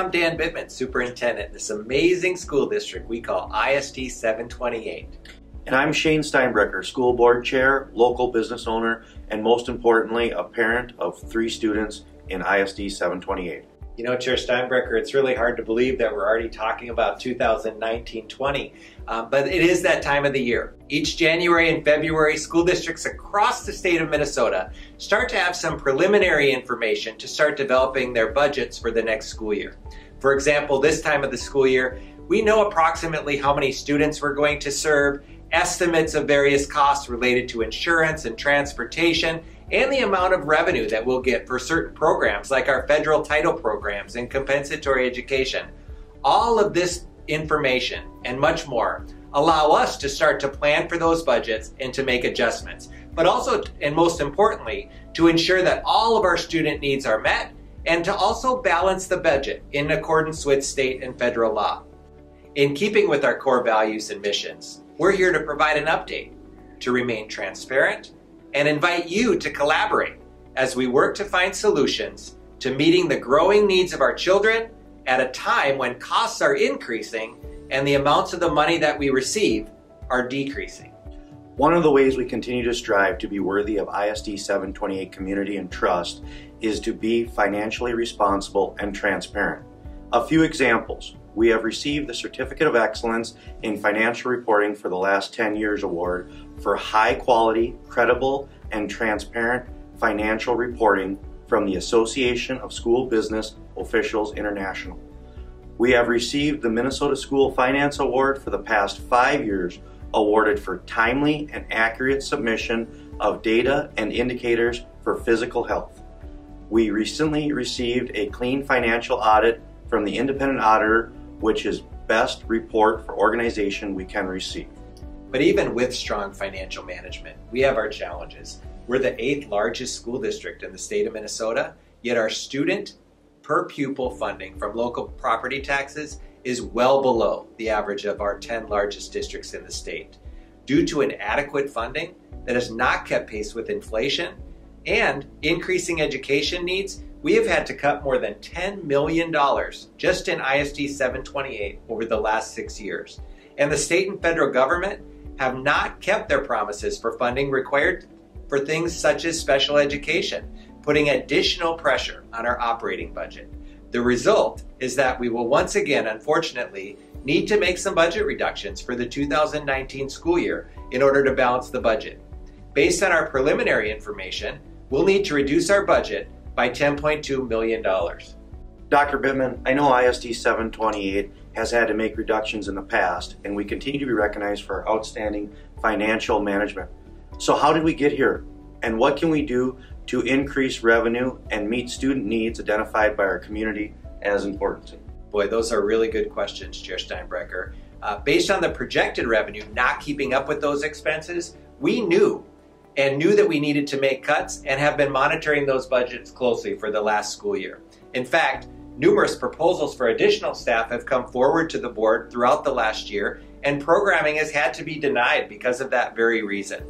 I'm Dan Bittman, Superintendent in this amazing school district we call ISD 728. And I'm Shane Steinbrecher, School Board Chair, local business owner, and most importantly, a parent of 3 students in ISD 728. You know, Chair Steinbrecher, it's really hard to believe that we're already talking about 2019-20, but it is that time of the year. Each January and February, school districts across the state of Minnesota start to have some preliminary information to start developing their budgets for the next school year. For example, this time of the school year, we know approximately how many students we're going to serve, estimates of various costs related to insurance and transportation, and the amount of revenue that we'll get for certain programs like our federal title programs and compensatory education. All of this information and much more allow us to start to plan for those budgets and to make adjustments, but also, and most importantly, to ensure that all of our student needs are met and to also balance the budget in accordance with state and federal law. In keeping with our core values and missions, we're here to provide an update, to remain transparent, and invite you to collaborate as we work to find solutions to meeting the growing needs of our children at a time when costs are increasing and the amounts of the money that we receive are decreasing. One of the ways we continue to strive to be worthy of ISD 728 community and trust is to be financially responsible and transparent. A few examples. We have received the Certificate of Excellence in Financial Reporting for the last 10 years award for high quality, credible, and transparent financial reporting from the Association of School Business Officials International. We have received the Minnesota School Finance Award for the past 5 years, awarded for timely and accurate submission of data and indicators for physical health. We recently received a clean financial audit from the independent auditor, which is best report for organization we can receive. But even with strong financial management, we have our challenges. We're the 8th largest school district in the state of Minnesota, yet our student per pupil funding from local property taxes is well below the average of our 10 largest districts in the state. Due to inadequate funding that has not kept pace with inflation and increasing education needs, we have had to cut more than $10 million just in ISD 728 over the last 6 years. And the state and federal government have not kept their promises for funding required for things such as special education, putting additional pressure on our operating budget. The result is that we will once again, unfortunately, need to make some budget reductions for the 2019 school year in order to balance the budget. Based on our preliminary information, we'll need to reduce our budget by $10.2 million. Dr. Bittman, I know ISD 728 has had to make reductions in the past, and we continue to be recognized for our outstanding financial management. So how did we get here? And what can we do to increase revenue and meet student needs identified by our community as important? Boy, those are really good questions, Chair Steinbrecher. Based on the projected revenue not keeping up with those expenses, we knew that we needed to make cuts and have been monitoring those budgets closely for the last school year. In fact, numerous proposals for additional staff have come forward to the board throughout the last year, and programming has had to be denied because of that very reason.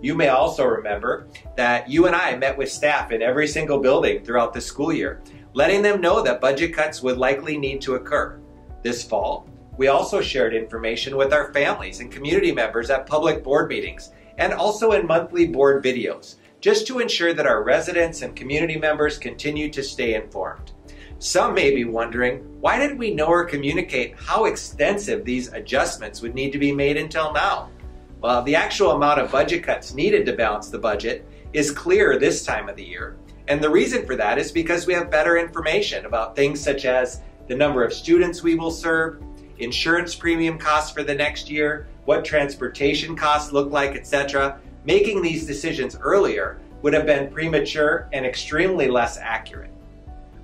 You may also remember that you and I met with staff in every single building throughout the school year, letting them know that budget cuts would likely need to occur. This fall, we also shared information with our families and community members at public board meetings and also in monthly board videos, just to ensure that our residents and community members continue to stay informed. Some may be wondering, why didn't we know or communicate how extensive these adjustments would need to be made until now? Well, the actual amount of budget cuts needed to balance the budget is clearer this time of the year. And the reason for that is because we have better information about things such as the number of students we will serve, insurance premium costs for the next year, what transportation costs look like, etc. Making these decisions earlier would have been premature and extremely less accurate.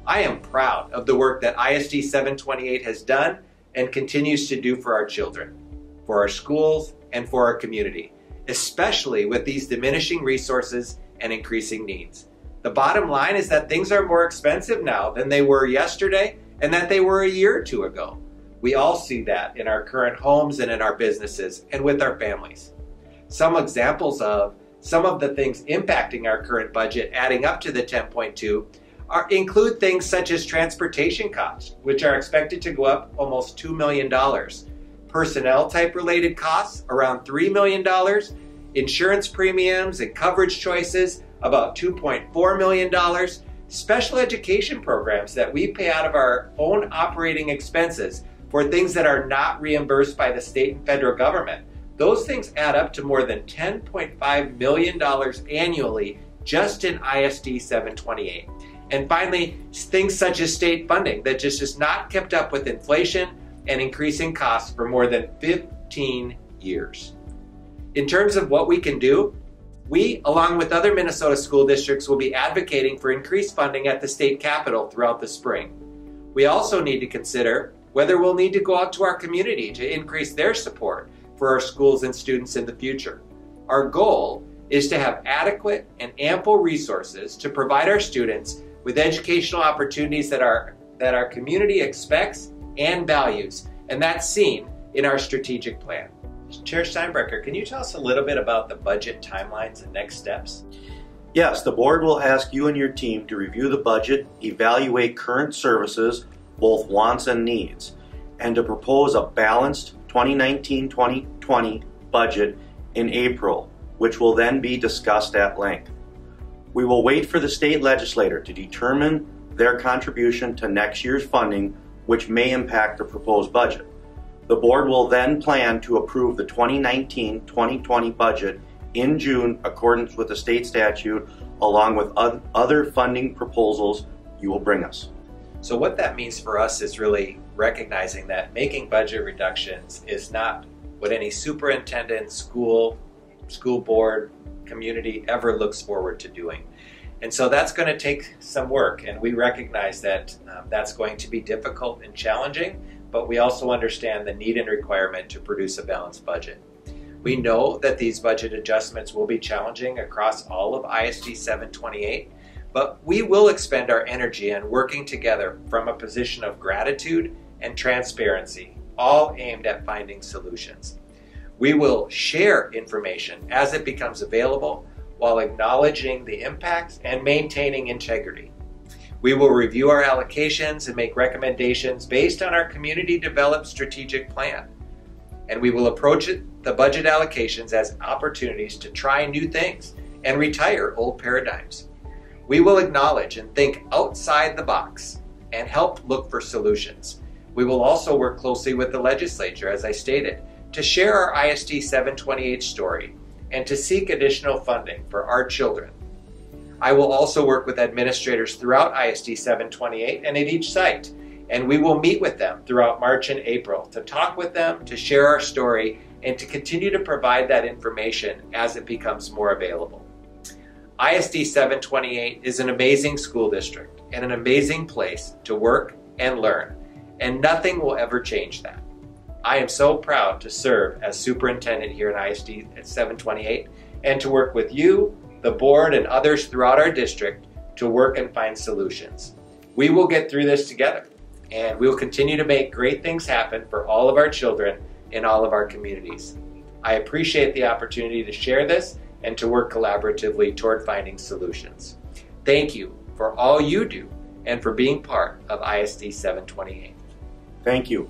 I am proud of the work that ISD 728 has done and continues to do for our children, for our schools, and for our community, especially with these diminishing resources and increasing needs. The bottom line is that things are more expensive now than they were yesterday and that they were a year or two ago. We all see that in our current homes and in our businesses and with our families. Some examples of some of the things impacting our current budget adding up to the 10.2 include things such as transportation costs, which are expected to go up almost $2 million. Personnel type related costs, around $3 million. Insurance premiums and coverage choices, about $2.4 million. Special education programs that we pay out of our own operating expenses for things that are not reimbursed by the state and federal government. Those things add up to more than $10.5 million annually just in ISD 728. And finally, things such as state funding that just is not kept up with inflation and increasing costs for more than 15 years. In terms of what we can do, we, along with other Minnesota school districts, will be advocating for increased funding at the state capitol throughout the spring. We also need to consider whether we'll need to go out to our community to increase their support for our schools and students in the future. Our goal is to have adequate and ample resources to provide our students with educational opportunities that our community expects and values, and that's seen in our strategic plan. Chair Steinbrecher, can you tell us a little bit about the budget timelines and next steps? Yes, the board will ask you and your team to review the budget, evaluate current services, both wants and needs, and to propose a balanced 2019-2020 budget in April, which will then be discussed at length. We will wait for the state legislature to determine their contribution to next year's funding, which may impact the proposed budget. The board will then plan to approve the 2019-2020 budget in June, accordance with the state statute, along with other funding proposals you will bring us. So what that means for us is really recognizing that making budget reductions is not what any superintendent, school board, community ever looks forward to doing. And so that's going to take some work, and we recognize that that's going to be difficult and challenging, but we also understand the need and requirement to produce a balanced budget. We know that these budget adjustments will be challenging across all of ISD 728, but we will expend our energy on working together from a position of gratitude and transparency, all aimed at finding solutions. We will share information as it becomes available while acknowledging the impacts and maintaining integrity. We will review our allocations and make recommendations based on our community-developed strategic plan. And we will approach the budget allocations as opportunities to try new things and retire old paradigms. We will acknowledge and think outside the box and help look for solutions. We will also work closely with the legislature, as I stated, to share our ISD 728 story and to seek additional funding for our children. I will also work with administrators throughout ISD 728 and at each site, and we will meet with them throughout March and April to talk with them, to share our story, and to continue to provide that information as it becomes more available. ISD 728 is an amazing school district and an amazing place to work and learn, and nothing will ever change that. I am so proud to serve as superintendent here in ISD at 728 and to work with you, the board, and others throughout our district to work and find solutions. We will get through this together, and we will continue to make great things happen for all of our children in all of our communities. I appreciate the opportunity to share this and to work collaboratively toward finding solutions. Thank you for all you do and for being part of ISD 728. Thank you.